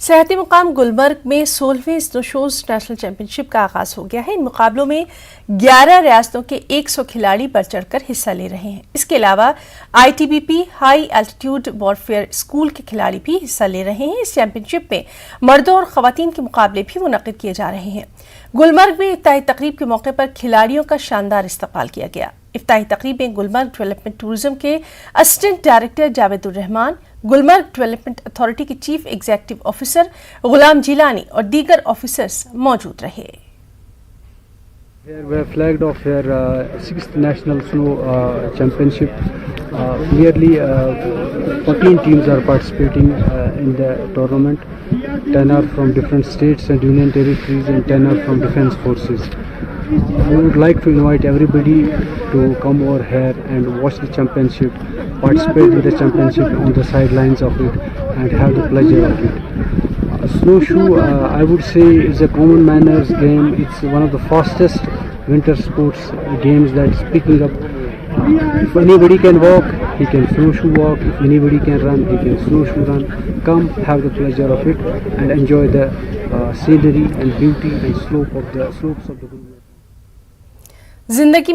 सेहती मुकाम गुलमर्ग में 16वें स्नोशोज national championship का आगाज हो गया है। इन मुकाबलों में 11 रियासतों के 100 खिलाड़ी बढ़ चढ़कर हिस्सा ले रहे हैं। इसके अलावा ITBP high altitude warfare school के खिलाड़ी भी हिस्सा ले रहे हैं। इस चैंपियनशिप में मर्दों और खवातीन के मुकाबले भी मुनक्किद किए जा रहे हैं। गुलमर्ग में इफ्ताही तकरीब के मौके पर खिलाड़ियों का शानदार इस्तकबाल किया गया। इफ्ताही तकरीब में गुलमर्ग डेवलपमेंट टूरिज्म के assistant director Javedur Rahman, Gulmarg development authority के chief executive officer Ghulam Jilani और दीगर ऑफिसर्स मौजूद रहे। We have flagged off here 6th National Snow Championship. Nearly 14 teams are participating in the tournament. 10 are from different states and union territories and 10 are from defense forces. We would like to invite everybody to come over here and watch the championship, participate in the championship on the sidelines of it and have the pleasure of it. Snowshoe, I would say, is a common manners game. It's one of the fastest winter sports games that's picking up. If anybody can walk, he can snowshoe walk. If anybody can run, he can snowshoe run. Come, have the pleasure of it and enjoy the scenery and beauty and slopes of the Gulmarg. जिंदगी में